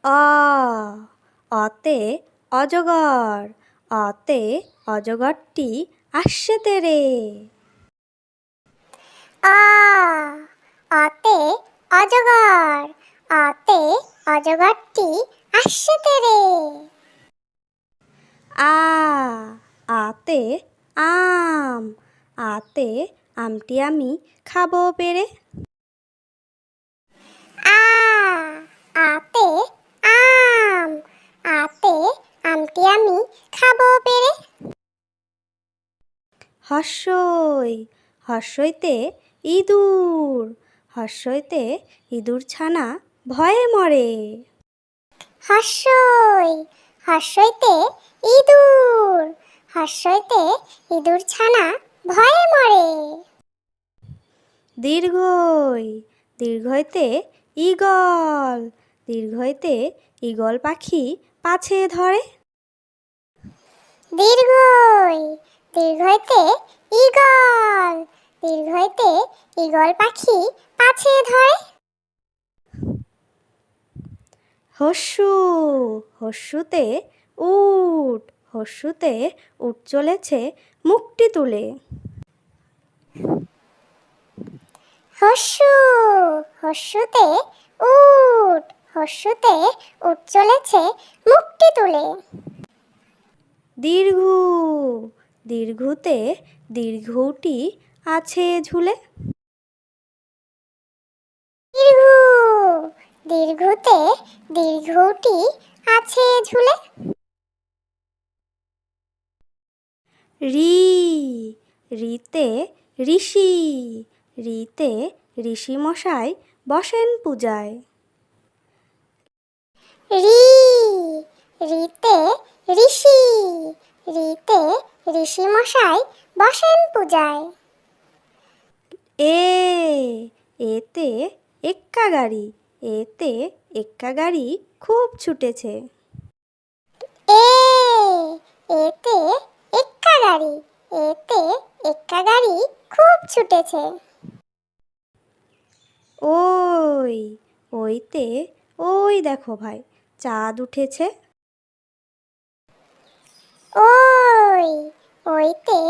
অ অতে অজগর, অতে অজগরটি আসছে তেরে। আ অতে অজগর, অতে অজগরটি আসছে তেরে। আ আতে আম, আতে আমটি আমি খাবো পেরে। আ আতে আম, আতে আমটি আমি খাবো পেরে। হর্ষই হর্ষইতে ইঁদুর, হর্ষইতে ইঁদুর ছানা ভয়ে মরে। হর্ষই হর্ষইতে ইঁদুর, হর্ষইতে ইঁদুর ছানা ভয়ে মরে। দীর্ঘই দীর্ঘইতে ঈগল, দীর্ঘইতে ঈগল পাখি পাছে ধরে। দীর্ঘই দীর্ঘইতে ঈগল, দীর্ঘইতে ঈগল পাখি পাছে ধরে। হস্যু হস্যুতে উট, হস্যুতে উট চলেছে মুখটি তুলে। হস্যু হস্যুতে উট, হস্যুতে উট চলেছে মুখটি তুলে। দীর্ঘু দীর্ঘুতে দীর্ঘটি আছে ঝুলে। দীর্ঘ দীর্ঘতে দীর্ঘটি আছে ঝুলে। রি রিতে ঋষি, রিতে ঋষি মশাই বসেন পূজায়। রি রিতে ঋষি, রিতে ঋষি মশাই বসেন পূজায়। এ এতে এক্কা গাড়ি, এতে এক্কা গাড়ি খুব ছুটেছে। এ এতে এক্কা গাড়ি, এতে এক্কা গাড়ি খুব ছুটেছে। ওই ওইতে ওই দেখো ভাই চাঁদ উঠেছে। ওই ওইতে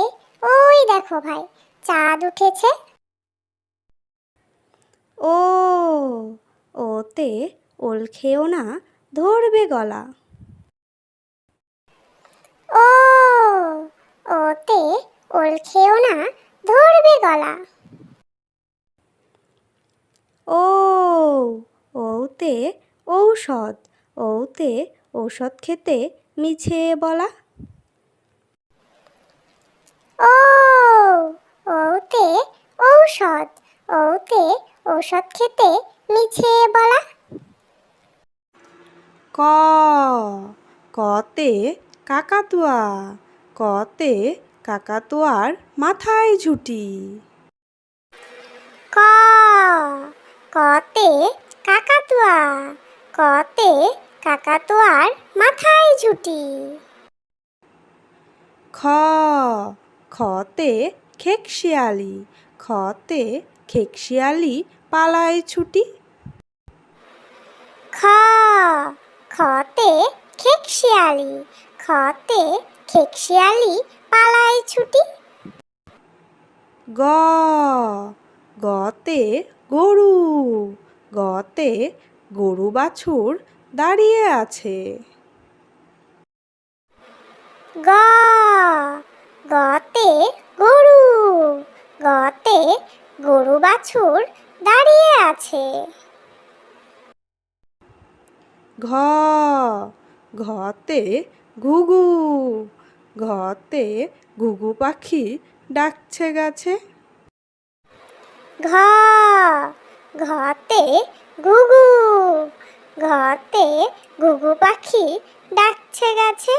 ওই দেখো ভাই চাঁদ উঠেছে। ও ওতে ওল খেও না ধরবে গলা। ও ওতে ওল খেও না ধরবে গলা। ও ওতে ঔষধ, ওতে ঔষধ খেতে মিছে বলা। ও ওতে ঔষধ, ওতে ঔষধ খেতে মিছে বলা। ক কতে কাকাতুয়া, কতে কাকাতুয়ার মাথায় ঝুঁটি। ক কতে কাকাতুয়া, কতে কাকাতুয়ার মাথায় ঝুঁটি। খ খতে খেকশিয়ালি, খতে খেকশিয়ালি পালায় ছুটি। খ খতে খেকশিয়ালি, খতে খেকশিয়ালি পালায় ছুটি। গ গতে গরু, গতে গরু বাছুর দাঁড়িয়ে আছে। গ গতে গরু, গতে গরু বাছুর দাঁড়িয়ে আছে। ঘ ঘতে ঘুঘু, ঘতে ঘুঘু পাখি ডাকছে গাছে। ঘ ঘতে ঘুঘু, ঘতে ঘুঘু পাখি ডাকছে গাছে।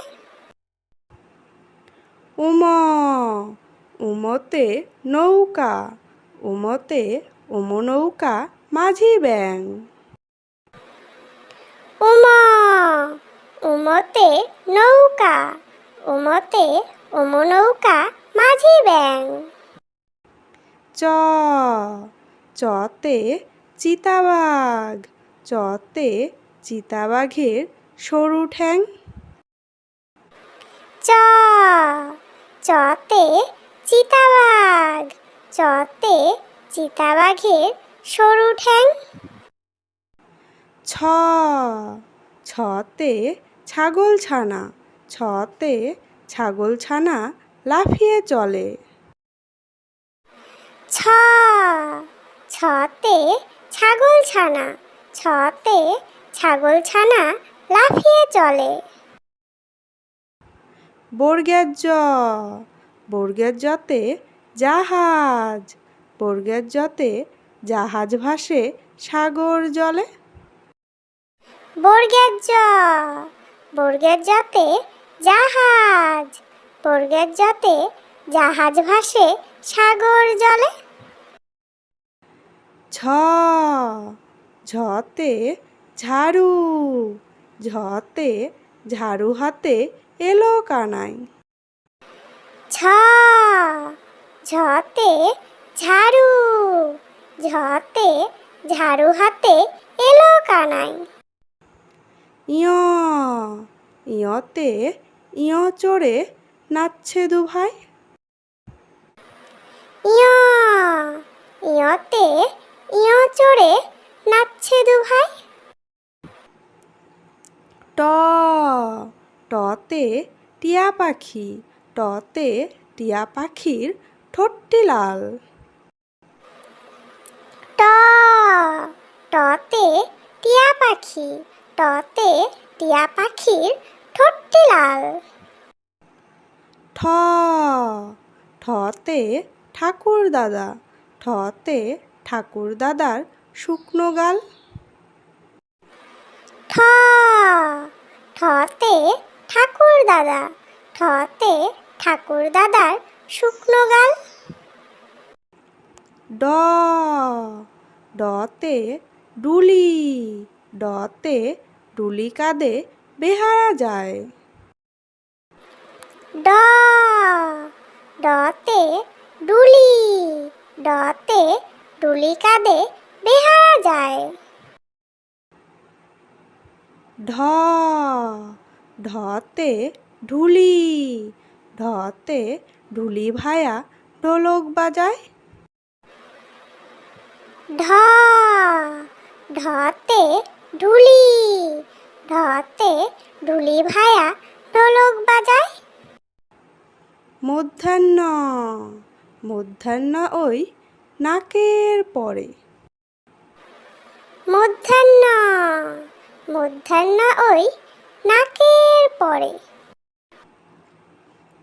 উম উমতে নৌকা, উমতে উম নৌকা মাঝি ব্যাং। উমা উমতে নৌকা, উমতে উম নৌকা মাঝি ব্যাং। চ চতে চিতাবাঘ, চতে চিতাবাঘের সরু ঠ্যাং। চ চতে চিতাবাঘ, চতে চিতাবাঘের সরু ঠ্যাং। ছ ছতে ছাগলছানা, ছতে ছাগলছানা লাফিয়ে চলে। ছ ছতে ছাগলছানা, ছতে ছাগলছানা লাফিয়ে চলে। বর্গের জ বর্গের জতে জাহাজ, বর্গের জতে জাহাজ ভাসে সাগর জলে। বর্গের জ বর্গের জতে জাহাজ, বর্গের জতে জাহাজ ভাসে সাগর জলে। ঝ ঝতে ঝাড়ু, ঝতে ঝাড়ু হাতে এলো কানাই। ঝ ঝতে ঝাড়ু, ঝতে ঝাড়ু হাতে এলো কানাই। ইয় ইয়তে ইয় চড়ে নাচছে দুভাই। ইয় ইয়তে ইয় চড়ে নাচছে দুভাই। ট টতে টিয়া পাখি, টতে টিয়া পাখির ঠোঁটটি লাল। ট টতে টিয়া পাখি, টতে টিয়া পাখির ঠোঁটটি লাল। ঠ ঠতে ঠাকুর দাদা, ঠতে ঠাকুর দাদার শুকনো গাল। ঠ ঠতে ঠাকুর দাদা, ঠতে ঠাকুর দাদার শুকনো গাল। ড ডতে ডুলি, ডতে ডুলি কাঁধে বেহারা যায়। ড ডতে ডুলি, ডতে ডুলি কাঁধে বেহারা যায়। ঢ ঢতে ঢুলি, ঢতে ঢুলি ভায়া ঢোলক বাজায়। ঢ ঢতে ঢুলি, ঢতে ঢুলি ভায়া ঢোলক বাজায়। মধ্যাহ্ন মধ্যাহ্ন ওই নাকের পরে। মধ্যাহ্ন মধ্যাহ্ন ওই নাকের পরে।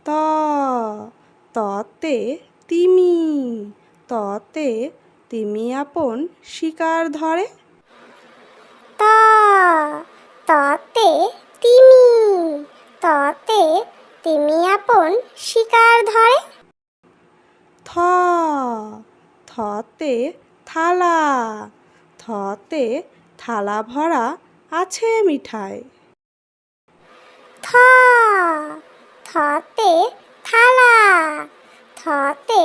ত ততে তিমি, ততে তিমি আপন শিকার ধরে। ত ততে তিমি, ততে তিমি আপন শিকার ধরে। থ থতে থালা, থতে থালা ভরা আছে মিঠাই। থ থতে থালা, থতে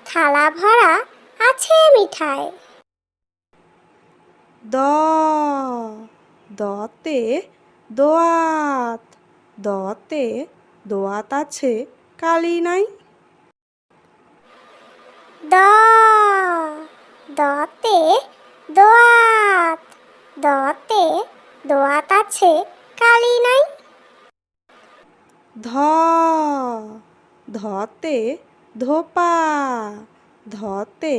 থালা ভরা আছে মিঠাই। দ দতে দোয়াত, দতে দোয়াত আছে কালি নাই। দ দতে দোয়াত, দতে দোয়াত আছে কালি নাই। ধ ধতে ধোপা, ধতে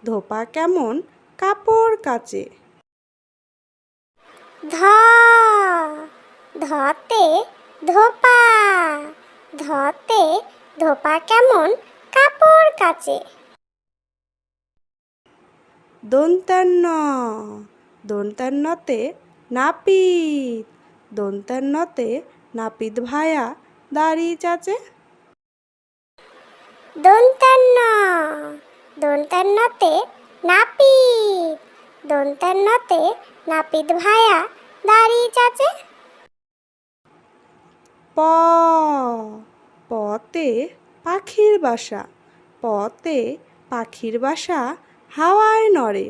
ধোপা কেমন কাপড় কাচে। ধ ধতে ধোপা, ধতে ধোপা কেমন কাপড় কাচে। দন্তান্ন দন্তান্নতে নাপিত, দন্তান্নতে নাপিত ভায়া দাড়ি চাচে। দন্তান্ন দন্তান্নতে নাপিত, দন্তান্নতে নাপিত ভায়া দাড়ি চাচে। প পতে পাখির বাসা, পতে পাখির বাসা হাওয়ায় নড়ে।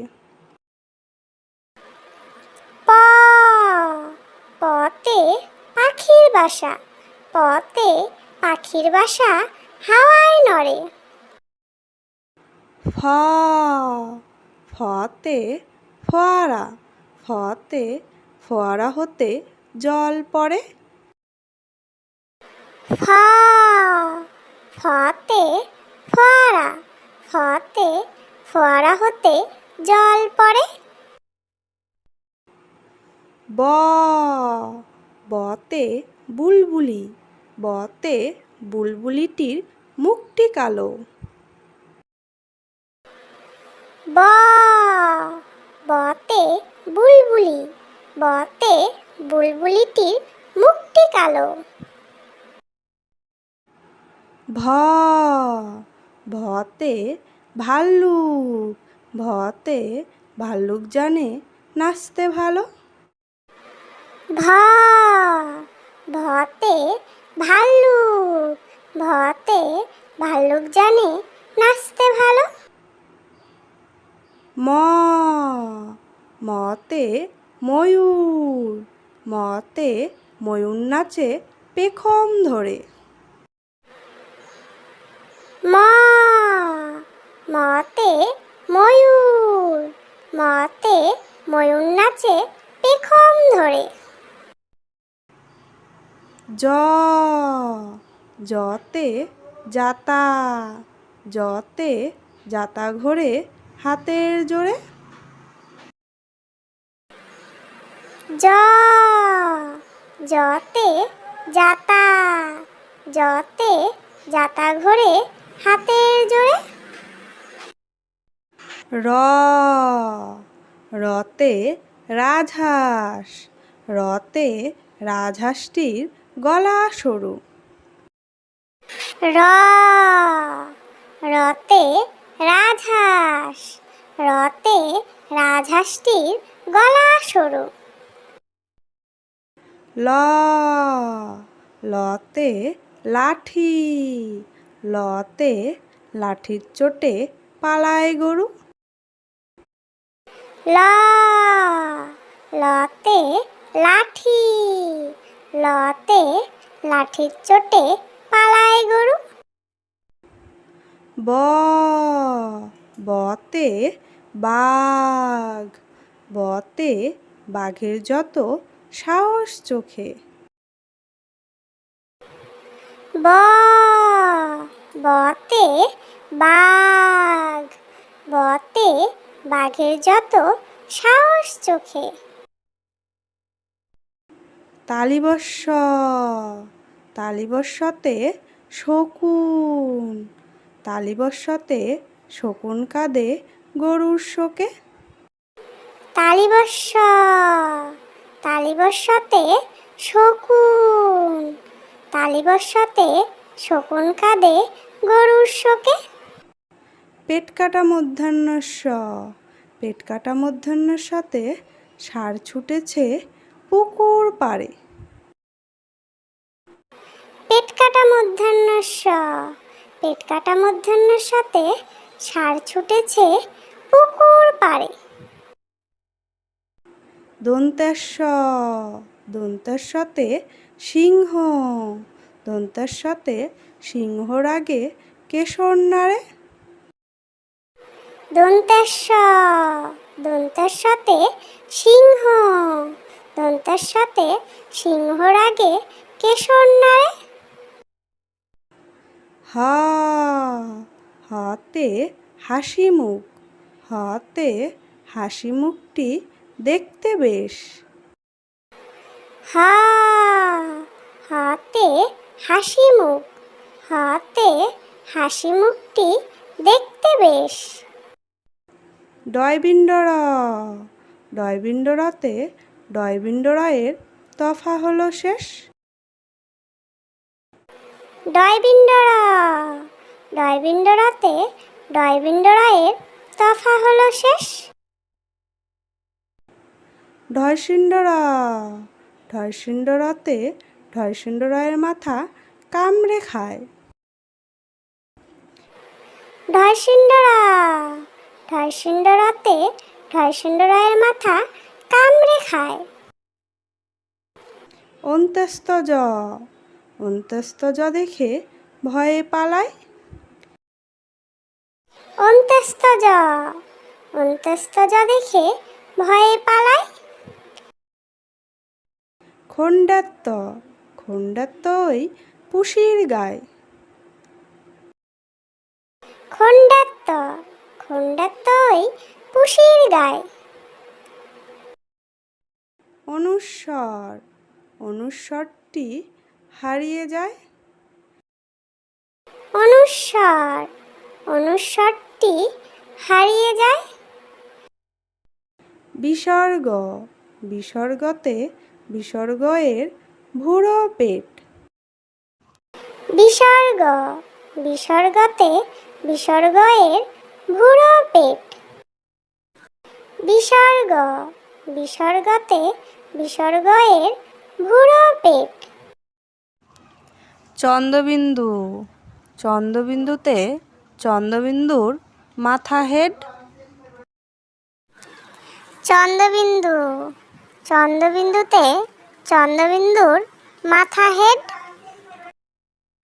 প বাসা, পতে পাখির বাসা হাওয়ায় নড়ে। ফ ফতে ফোয়ারা, ফতে ফোয়ারা হতে জল পড়ে। ফ ফতে ফোয়ারা, ফতে ফোয়ারা হতে জল পড়ে। ব বতে বুলবুলি, বতে বুলবুলিটির মুখটি কালো। ব বতে বুলবুলি, বতে বুলবুলিটির মুখটি কালো। ভ ভতে ভাল্লুক, ভতে ভাল্লুক জানে নাচতে ভালো। ভ ভতে ভাল্লুক, ভতে ভাল্লুক জানে নাচতে ভালো। ম মতে ময়ূর, মতে ময়ূর নাচে পেখম ধরে। ম মতে ময়ূর, মতে ময়ূর নাচে পেখম ধরে। জ জতে জাতা, জতে জাতা ঘোরে হাতের জোরে। জ জতে জাতা, জতে জাতা ঘোরে হাতের জোরে। র রতে রাজহাঁস, রতে রাজহাঁসটির গলা সরু। র রতে রাজহাঁস, রতে রাজহাঁসটির গলা সরু। ল লতে লাঠি, লতে লাঠির চোটে পালায় গরু। ল লতে লাঠি, লতে লাঠির চোটে পালায় গরু। ব বতে বাঘ, বতে বাঘের যত সাহস চোখে। ব বতে বাঘ, বতে বাঘের যত সাহস চোখে। তালিবস্য তালিবস্যতে শকুন, তালিবস্যতে শকুন কাঁদে গরুর শোকে। তালিবস্য তালিবস্যতে শকুন, তালিবস্যতে শকুন কাঁদে গরুর শোকে। পেট কাটা মধ্যাহ্নস্য, পেট কাটা মধ্যাহ্নস্যতে ষাঁড় ছুটেছে পুকুর পাড়ে। পেট কাটা মধ্যাহ্নস্য, পেট কাটা মধ্যাহ্নস্যতে ষাঁড় ছুটেছে পুকুর পাড়ে। দন্তেশ্ব দন্তেশ্বতে সিংহ, দন্তেশ্বতে সিংহর আগে কেশর নাড়ে। দন্তেশ্ব দন্তেশ্বতে সিংহ, দন্তেশ্বতে সিংহর আগে কেশর নাড়ে। হ হতে হাসি মুখ, হতে হাসি মুখটি দেখতে বেশ। হ হাতে হাসি মুখ, হাতে হাসি মুখটি দেখতে বেশ। ডয়বিন্ডর ডয়বিন্ডরতে ডয়বিন্ডরয়ের তফা হলো শেষ। ডয়বিন্ডর ডয়বিন্ডরতে ডয়বিন্ডরয়ের তফা হলো শেষ। ঢয়সিন্ডর ঢয়সিন্ডরতে ঢয়সিন্ডরয়ের মাথা কামড়ে খায়। ঢয়সিন্ডর ঢয়সিন্ডরতে ঢয়সিন্ডরয়ের মাথা কামড়ে খায়। অন্ত্যস্ত জ, অন্ত্যস্ত জ দেখে ভয়ে পালায়। অন্ত্যস্ত জ, অন্ত্যস্ত জ দেখে ভয়ে পালায়। খণ্ডাত্ত, খণ্ডাত্ত ওই পুষির গায়। খণ্ডাত্ত, খণ্ডাত্ত ওই পুষির গায়। অনুস্বর, অনুস্বরটি হারিয়ে যায়। অনুস্বর, অনুস্বরটি হারিয়ে যায়। বিসর্গ, বিসর্গতে বিসর্গ এর ভুরো পেট। বিসর্গ, বিসর্গতে বিসর্গ এর ভুরো পেট। বিসর্গ, বিসর্গতে বিসর্গ এর ভুরো পেট। চন্দ্রবিন্দু, চন্দ্রবিন্দুতে চন্দ্রবিন্দুর মাথা হেড। চন্দ্রবিন্দু, চন্দ্রবিন্দুতে চন্দ্রবিন্দুর মাথা হেড।